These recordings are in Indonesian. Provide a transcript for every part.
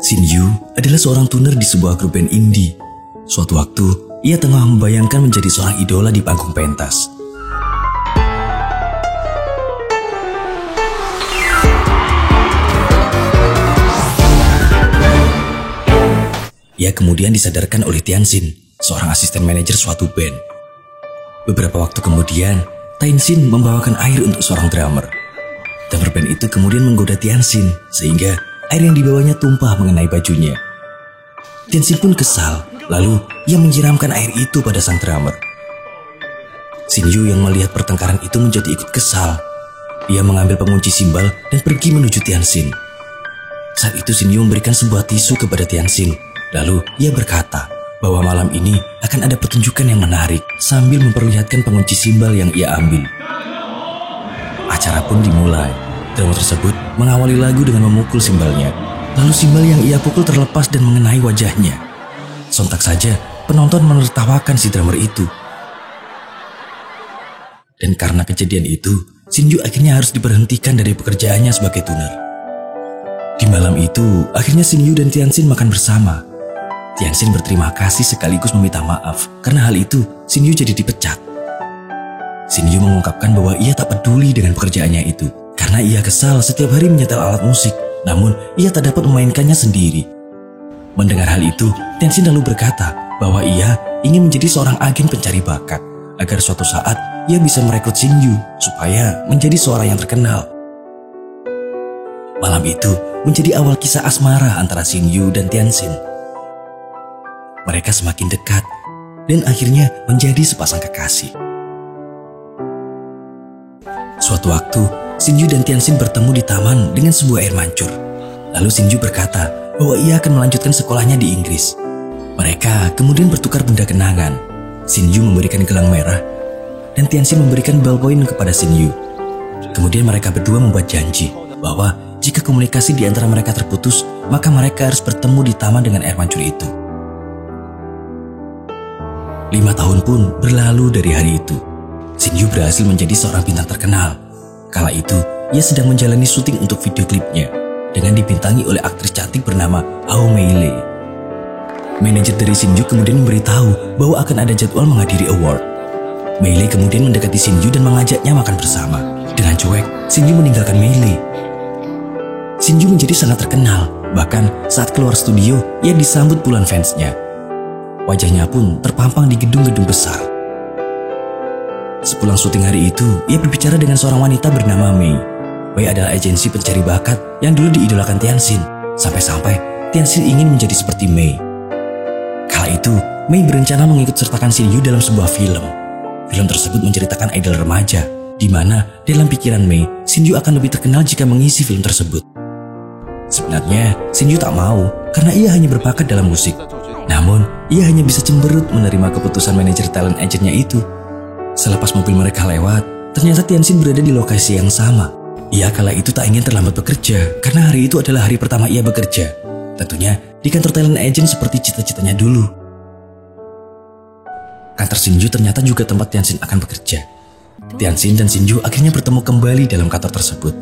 Shin Yu adalah seorang tuner di sebuah grup band indie. Suatu waktu, ia tengah membayangkan menjadi seorang idola di panggung pentas. Ia kemudian disadarkan oleh Tianxin, seorang asisten manajer suatu band. Beberapa waktu kemudian, Tianxin membawakan air untuk seorang drummer. Drummer band itu kemudian menggoda Tianxin, sehingga air yang dibawanya tumpah mengenai bajunya. Tianxin pun kesal, lalu ia menyiramkan air itu pada sang drummer. Shin Yu yang melihat pertengkaran itu menjadi ikut kesal. Ia mengambil pengunci simbal dan pergi menuju Tianxin. Saat itu Shin Yu memberikan sebuah tisu kepada Tianxin. Lalu ia berkata bahwa malam ini akan ada pertunjukan yang menarik sambil memperlihatkan pengunci simbal yang ia ambil. Acara pun dimulai. Drummer tersebut mengawali lagu dengan memukul simbalnya. Lalu simbal yang ia pukul terlepas dan mengenai wajahnya. Sontak saja penonton menertawakan si drummer itu. Dan karena kejadian itu, Shin Yu akhirnya harus diberhentikan dari pekerjaannya sebagai tuner. Di malam itu, akhirnya Shin Yu dan Tianxin makan bersama. Tianxin berterima kasih sekaligus meminta maaf karena hal itu Shin Yu jadi dipecat. Shin Yu mengungkapkan bahwa ia tak peduli dengan pekerjaannya itu karena ia kesal setiap hari menyetel alat musik, namun ia tak dapat memainkannya sendiri. Mendengar hal itu, Tianxin lalu berkata bahwa ia ingin menjadi seorang agen pencari bakat agar suatu saat ia bisa merekrut Shin Yu supaya menjadi seorang yang terkenal. Malam itu menjadi awal kisah asmara antara Shin Yu dan Tianxin. Mereka semakin dekat dan akhirnya menjadi sepasang kekasih. Suatu waktu, Shin Yu dan Tianxin bertemu di taman dengan sebuah air mancur. Lalu Shin Yu berkata bahwa ia akan melanjutkan sekolahnya di Inggris. Mereka kemudian bertukar benda kenangan. Shin Yu memberikan gelang merah dan Tianxin memberikan ballpoint kepada Shin Yu. Kemudian mereka berdua membuat janji bahwa jika komunikasi di antara mereka terputus, maka mereka harus bertemu di taman dengan air mancur itu. 5 tahun pun berlalu dari hari itu. Shin Yu berhasil menjadi seorang bintang terkenal. Kala itu, ia sedang menjalani syuting untuk video klipnya dengan dibintangi oleh aktris cantik bernama Ao Meilei. Manajer dari Shin Yu kemudian memberitahu bahwa akan ada jadwal menghadiri award. Meilei kemudian mendekati Shin Yu dan mengajaknya makan bersama. Dengan cuek, Shin Yu meninggalkan Meilei. Shin Yu menjadi sangat terkenal. Bahkan saat keluar studio, ia disambut puluhan fansnya. Wajahnya pun terpampang di gedung-gedung besar. Sepulang syuting hari itu, ia berbicara dengan seorang wanita bernama Mei. Mei adalah agensi pencari bakat yang dulu diidolakan Tianxin. Sampai-sampai Tianxin ingin menjadi seperti Mei. Kala itu, Mei berencana mengikut sertakan Shin Yu dalam sebuah film. Film tersebut menceritakan idol remaja, di mana dalam pikiran Mei, Shin Yu akan lebih terkenal jika mengisi film tersebut. Sebenarnya, Shin Yu tak mau karena ia hanya berbakat dalam musik. Namun, ia hanya bisa cemberut menerima keputusan manajer talent agentnya itu. Selepas mobil mereka lewat, ternyata Tianxin berada di lokasi yang sama. Ia kala itu tak ingin terlambat bekerja, karena hari itu adalah hari pertama ia bekerja. Tentunya di kantor talent agent seperti cita-citanya dulu. Kantor Shin Yu ternyata juga tempat Tianxin akan bekerja. Tianxin dan Shin Yu akhirnya bertemu kembali dalam kantor tersebut.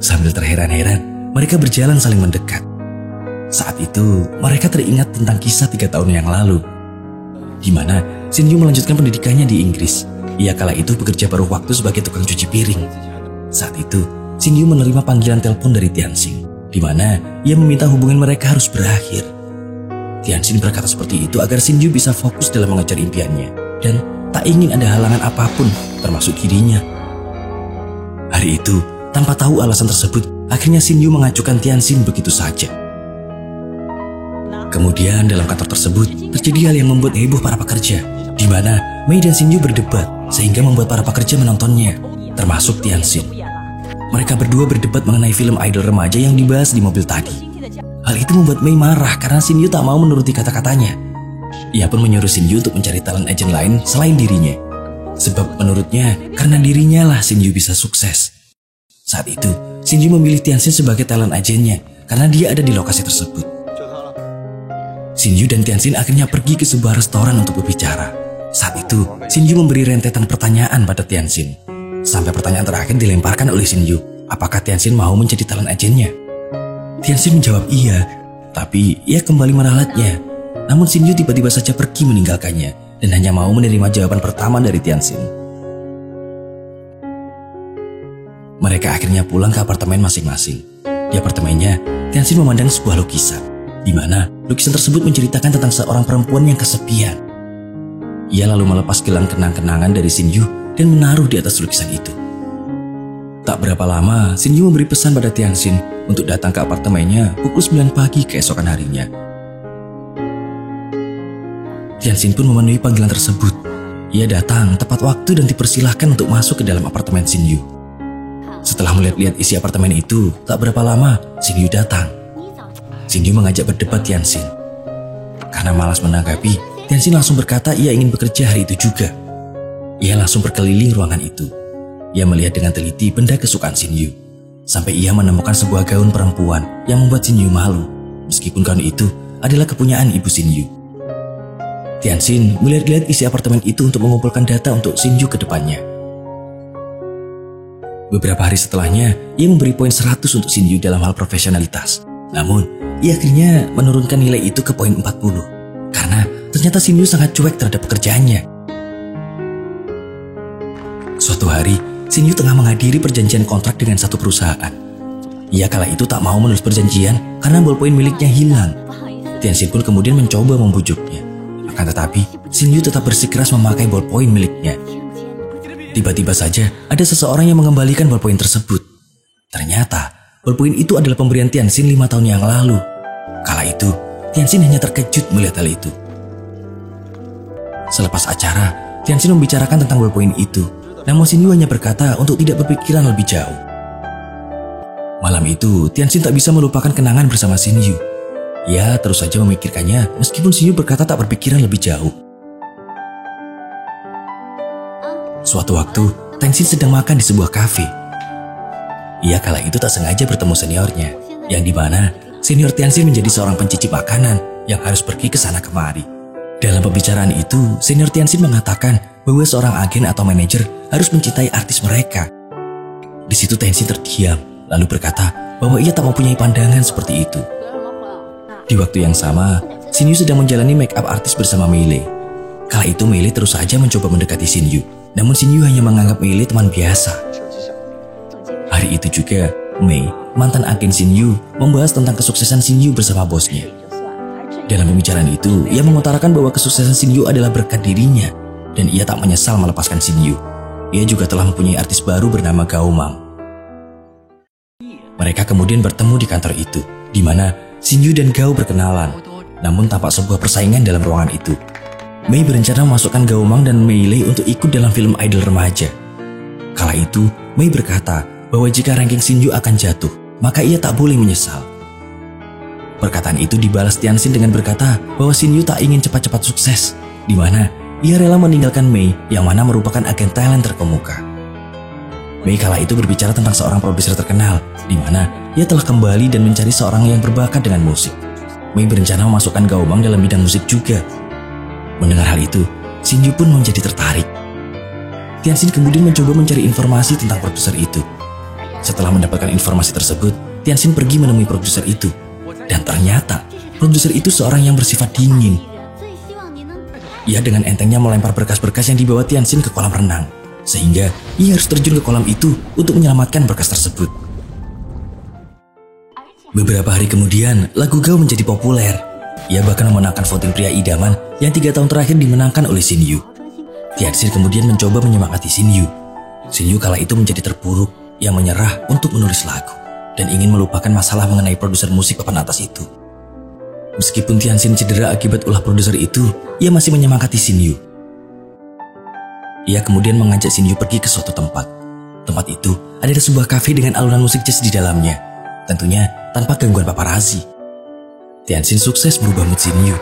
Sambil terheran-heran, mereka berjalan saling mendekat. Saat itu, mereka teringat tentang kisah 3 tahun yang lalu, di mana Shin Yu melanjutkan pendidikannya di Inggris. Ia kala itu bekerja paruh waktu sebagai tukang cuci piring. Saat itu, Shin Yu menerima panggilan telepon dari Tianxin, di mana ia meminta hubungan mereka harus berakhir. Tianxin berkata seperti itu agar Shin Yu bisa fokus dalam mengejar impiannya, dan tak ingin ada halangan apapun, termasuk dirinya. Hari itu, tanpa tahu alasan tersebut, akhirnya Shin Yu mengacukan Tianxin begitu saja. Kemudian dalam kantor tersebut terjadi hal yang membuat heboh para pekerja, di mana Mei dan Shin Yu berdebat sehingga membuat para pekerja menontonnya, termasuk Tianxin. Mereka berdua berdebat mengenai film idol remaja yang dibahas di mobil tadi. Hal itu membuat Mei marah karena Shin Yu tak mau menuruti kata-katanya. Ia pun menyuruh Shin Yu untuk mencari talent agent lain selain dirinya. Sebab menurutnya karena dirinya lah Shin Yu bisa sukses. Saat itu Shin Yu memilih Tianxin sebagai talent agentnya karena dia ada di lokasi tersebut. Shin Yu dan Tianxin akhirnya pergi ke sebuah restoran untuk berbicara. Saat itu, Shin Yu memberi rentetan pertanyaan pada Tianxin. Sampai pertanyaan terakhir dilemparkan oleh Shin Yu. Apakah Tianxin mau menjadi talent agentnya? Tianxin menjawab iya. Tapi ia kembali meralatnya. Namun Shin Yu tiba-tiba saja pergi meninggalkannya dan hanya mau menerima jawaban pertama dari Tianxin. Mereka akhirnya pulang ke apartemen masing-masing. Di apartemennya, Tianxin memandang sebuah lukisan, di mana lukisan tersebut menceritakan tentang seorang perempuan yang kesepian. Ia lalu melepas gelang kenang-kenangan dari Shin Yu dan menaruh di atas lukisan itu. Tak berapa lama, Shin Yu memberi pesan pada Tianxin untuk datang ke apartemennya pukul 9 pagi keesokan harinya. Tianxin pun memenuhi panggilan tersebut. Ia datang tepat waktu dan dipersilahkan untuk masuk ke dalam apartemen Shin Yu. Setelah melihat-lihat isi apartemen itu, tak berapa lama Shin Yu datang. Shin Yu mengajak berdebat Tianxin. Karena malas menanggapi, Tianxin langsung berkata ia ingin bekerja hari itu juga. Ia langsung berkeliling ruangan itu. Ia melihat dengan teliti benda kesukaan Shin Yu. Sampai ia menemukan sebuah gaun perempuan yang membuat Shin Yu malu, meskipun gaun itu adalah kepunyaan ibu Shin Yu. Tianxin melihat-lihat isi apartemen itu untuk mengumpulkan data untuk Shin Yu ke depannya. Beberapa hari setelahnya, ia memberi poin 100 untuk Shin Yu dalam hal profesionalitas. Namun, ia akhirnya menurunkan nilai itu ke poin 40. Karena ternyata Shin Yu sangat cuek terhadap pekerjaannya. Suatu hari, Shin Yu tengah menghadiri perjanjian kontrak dengan satu perusahaan. Ia kala itu tak mau menulis perjanjian karena bolpoin miliknya hilang. Tianxin pun kemudian mencoba membujuknya. Akan tetapi, Shin Yu tetap bersikeras memakai bolpoin miliknya. Tiba-tiba saja ada seseorang yang mengembalikan bolpoin tersebut. Ternyata, bolpoin itu adalah pemberian Tianxin 5 tahun yang lalu. Kala itu, Tianxin hanya terkejut melihat hal itu. Selepas acara, Tianxin membicarakan tentang bolpoin itu. Namun Shin Yu hanya berkata untuk tidak berpikiran lebih jauh. Malam itu, Tianxin tak bisa melupakan kenangan bersama Shin Yu. Ia terus saja memikirkannya meskipun Shin Yu berkata tak berpikiran lebih jauh. Suatu waktu, Tianxin sedang makan di sebuah kafe. Ia kala itu tak sengaja bertemu seniornya, yang dimana senior Tianxin menjadi seorang pencicip makanan yang harus pergi ke sana kemari. Dalam pembicaraan itu, senior Tianxin mengatakan bahwa seorang agen atau manajer harus mencintai artis mereka. Di situ Tianxin terdiam, lalu berkata bahwa ia tak mempunyai pandangan seperti itu. Di waktu yang sama, Shin Yu sedang menjalani make up artis bersama Mei Lei. Kala itu Mei Lei terus saja mencoba mendekati Shin Yu, namun Shin Yu hanya menganggap Mei Lei teman biasa. Hari itu juga, Mei, mantan agen Shin Yu, membahas tentang kesuksesan Shin Yu bersama bosnya. Dalam pembicaraan itu, ia mengutarakan bahwa kesuksesan Shin Yu adalah berkat dirinya, dan ia tak menyesal melepaskan Shin Yu. Ia juga telah mempunyai artis baru bernama Gao Mang. Mereka kemudian bertemu di kantor itu, di mana Shin Yu dan Gao berkenalan. Namun tampak sebuah persaingan dalam ruangan itu. Mei berencana memasukkan Gao Mang dan Mei Lei untuk ikut dalam film idol remaja. Kala itu, Mei berkata bahwa jika ranking Shin Yu akan jatuh, maka ia tak boleh menyesal. Perkataan itu dibalas Tianxin dengan berkata bahwa Shin Yu tak ingin cepat-cepat sukses, di mana ia rela meninggalkan Mei yang mana merupakan agen talent terkemuka. Mei kala itu berbicara tentang seorang produser terkenal, di mana ia telah kembali dan mencari seorang yang berbakat dengan musik. Mei berencana memasukkan Gao Mang dalam bidang musik juga. Mendengar hal itu, Shin Yu pun menjadi tertarik. Tianxin kemudian mencoba mencari informasi tentang produser itu. Setelah mendapatkan informasi tersebut, Tianxin pergi menemui produser itu. Dan ternyata, produser itu seorang yang bersifat dingin. Ia dengan entengnya melempar berkas-berkas yang dibawa Tianxin ke kolam renang. Sehingga ia harus terjun ke kolam itu untuk menyelamatkan berkas tersebut. Beberapa hari kemudian, lagu Gao menjadi populer. Ia bahkan memenangkan voting pria idaman yang 3 tahun terakhir dimenangkan oleh Shin Yu. Tianxin kemudian mencoba menyemangati Shin Yu. Shin Yu kala itu menjadi terpuruk, yang menyerah untuk menulis lagu dan ingin melupakan masalah mengenai produser musik papan atas itu. Meskipun Tianxin cedera akibat ulah produser itu, ia masih menyemangati Shin Yu. Ia kemudian mengajak Shin Yu pergi ke suatu tempat. Tempat itu adalah sebuah kafe dengan alunan musik jazz di dalamnya. Tentunya tanpa gangguan paparazi. Tianxin sukses merubah mood Shin Yu.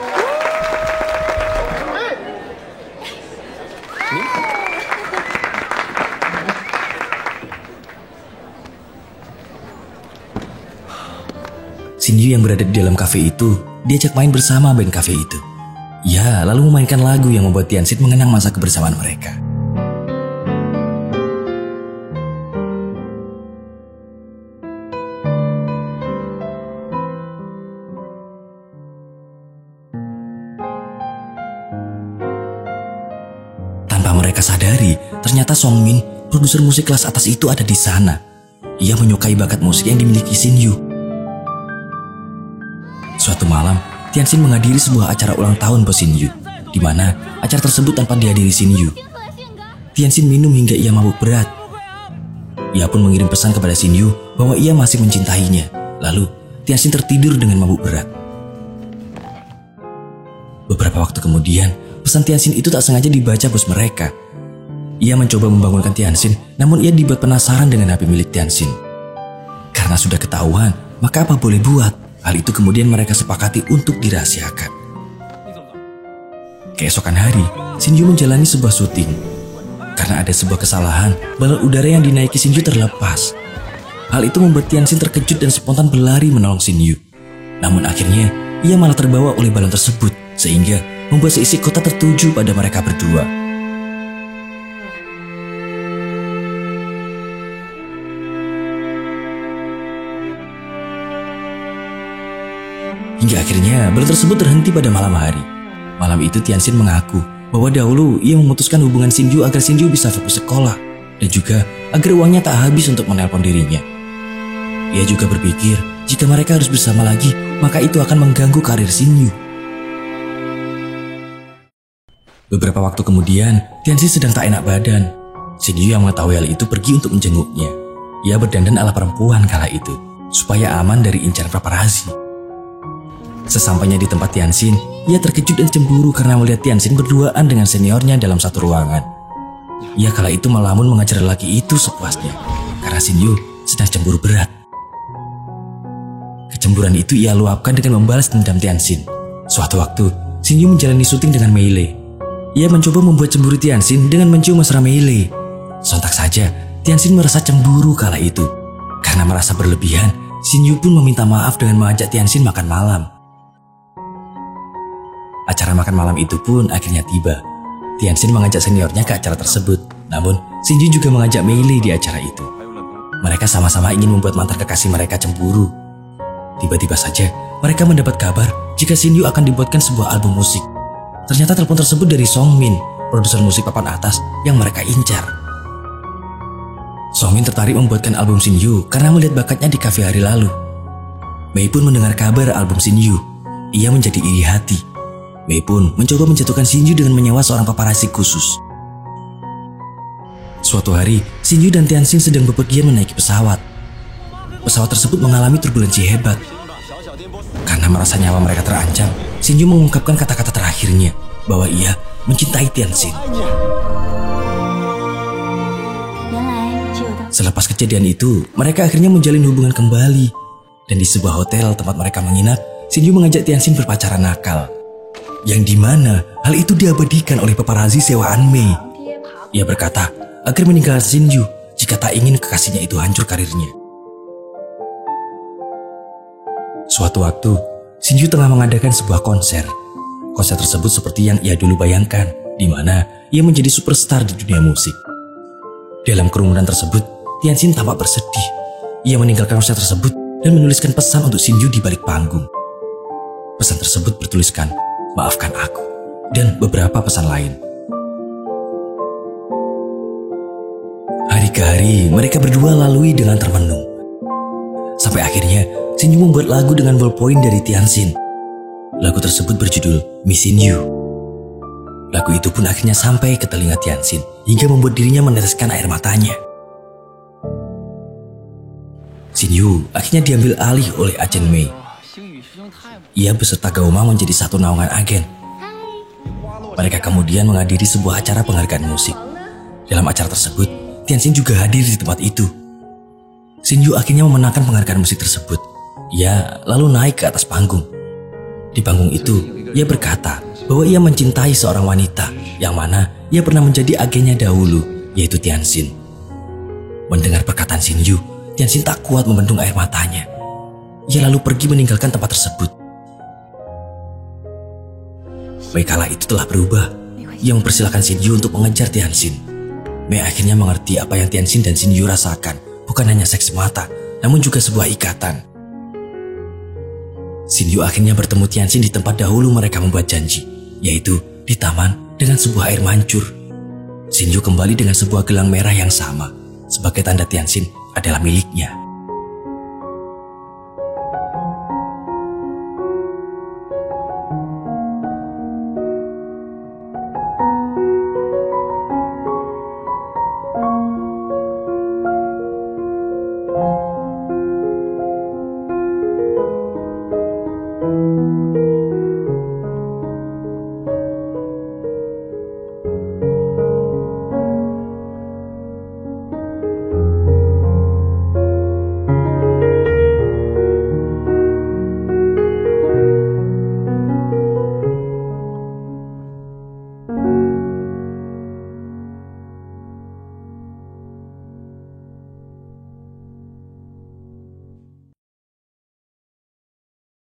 Shin Yu yang berada di dalam kafe itu diajak main bersama band kafe itu. Ia lalu memainkan lagu yang membuat Tianxin mengenang masa kebersamaan mereka. hari, ternyata Song Min, produser musik kelas atas itu ada di sana. Ia menyukai bakat musik yang dimiliki Shin Yu. Suatu malam, Tianxin menghadiri sebuah acara ulang tahun bos Shin Yu, di mana acara tersebut tanpa dihadiri Shin Yu. Tianxin minum hingga ia mabuk berat. Ia pun mengirim pesan kepada Shin Yu bahwa ia masih mencintainya. Lalu, Tianxin tertidur dengan mabuk berat. Beberapa waktu kemudian, pesan Tianxin itu tak sengaja dibaca bos mereka. Ia mencoba membangunkan Tianxin, namun ia dibuat penasaran dengan HP milik Tianxin. Karena sudah ketahuan, maka apa boleh buat? Hal itu kemudian mereka sepakati untuk dirahasiakan. Keesokan hari, Shin Yu menjalani sebuah syuting. Karena ada sebuah kesalahan, balon udara yang dinaiki Shin Yu terlepas. Hal itu membuat Tianxin terkejut dan spontan berlari menolong Shin Yu. Namun akhirnya, ia malah terbawa oleh balon tersebut, sehingga membuat seisi kota tertuju pada mereka berdua. Hingga akhirnya balon tersebut terhenti pada malam hari. Malam itu Tianxin mengaku bahwa dahulu ia memutuskan hubungan Shin Yu agar Shin Yu bisa fokus sekolah dan juga agar uangnya tak habis untuk menelpon dirinya. Ia juga berpikir jika mereka harus bersama lagi, maka itu akan mengganggu karir Shin Yu. Beberapa waktu kemudian, Tianxin sedang tak enak badan. Shin Yu yang mengetahui hal itu pergi untuk menjenguknya. Ia berdandan ala perempuan kala itu, supaya aman dari incaran paparazi. Sesampainya di tempat Tianxin, ia terkejut dan cemburu karena melihat Tianxin berduaan dengan seniornya dalam satu ruangan. Ia kala itu melamun mengajar lelaki itu sepuasnya, karena Shin Yu sedang cemburu berat. Kecemburuan itu ia luapkan dengan membalas dendam Tianxin. Suatu waktu, Shin Yu menjalani syuting dengan Mei Lei. Ia mencoba membuat cemburu Tianxin dengan mencium mesra Mei Lei. Sontak saja, Tianxin merasa cemburu kala itu. Karena merasa berlebihan, Shin Yu pun meminta maaf dengan mengajak Tianxin makan malam. Acara makan malam itu pun akhirnya tiba. Tianxin mengajak seniornya ke acara tersebut. Namun, Shin Yu juga mengajak Mei Lei di acara itu. Mereka sama-sama ingin membuat mantan kekasih mereka cemburu. Tiba-tiba saja, mereka mendapat kabar jika Shin Yu akan dibuatkan sebuah album musik. Ternyata telepon tersebut dari Song Min, produser musik papan atas yang mereka incar. Song Min tertarik membuatkan album Shin Yu karena melihat bakatnya di kafe hari lalu. Mei pun mendengar kabar album Shin Yu. Ia menjadi iri hati. Mei pun mencoba menjatuhkan Shin Yu dengan menyewa seorang paparazi khusus. Suatu hari, Shin Yu dan Tianxin sedang bepergian menaiki pesawat. Pesawat tersebut mengalami turbulensi hebat. Karena merasa nyawa mereka terancam, Shin Yu mengungkapkan kata-kata terakhirnya bahwa ia mencintai Tianxin. Selepas kejadian itu, mereka akhirnya menjalin hubungan kembali. Dan di sebuah hotel tempat mereka menginap, Shin Yu mengajak Tianxin berpacaran nakal. Yang dimana hal itu diabadikan oleh paparazi sewaan Mei. Ia berkata agar meninggalkan Shin Yu jika tak ingin kekasihnya itu hancur karirnya. Suatu waktu, Shin Yu tengah mengadakan sebuah konser. Konser tersebut seperti yang ia dulu bayangkan, di mana ia menjadi superstar di dunia musik. Dalam kerumunan tersebut, Tianxin tampak bersedih. Ia meninggalkan konser tersebut dan menuliskan pesan untuk Shin Yu di balik panggung. Pesan tersebut bertuliskan, "Maafkan aku," dan beberapa pesan lain. Hari ke hari, mereka berdua lalui dengan termenung. Sampai akhirnya, Shin Yu membuat lagu dengan ballpoint dari Tianxin. Lagu tersebut berjudul Missing You. Lagu itu pun akhirnya sampai ke telinga Tianxin, hingga membuat dirinya meneteskan air matanya. Shin Yu akhirnya diambil alih oleh Achen Mei. Ia beserta Gaoma menjadi satu naungan agen. Mereka kemudian menghadiri sebuah acara penghargaan musik. Dalam acara tersebut, Tianxin juga hadir di tempat itu. Shin Yu akhirnya memenangkan penghargaan musik tersebut. Ia lalu naik ke atas panggung. Di panggung itu, ia berkata bahwa ia mencintai seorang wanita yang mana ia pernah menjadi agennya dahulu, yaitu Tianxin. Mendengar perkataan Shin Yu, Tianxin tak kuat membendung air matanya. Ia lalu pergi meninggalkan tempat tersebut. Mei kala itu telah berubah. Ia mempersilahkan Shin Yu untuk mengejar Tianxin. Mei akhirnya mengerti apa yang Tianxin dan Shin Yu rasakan bukan hanya seks mata, namun juga sebuah ikatan. Shin Yu akhirnya bertemu Tianxin di tempat dahulu mereka membuat janji, yaitu di taman dengan sebuah air mancur. Shinju kembali dengan sebuah gelang merah yang sama sebagai tanda Tianxin adalah miliknya.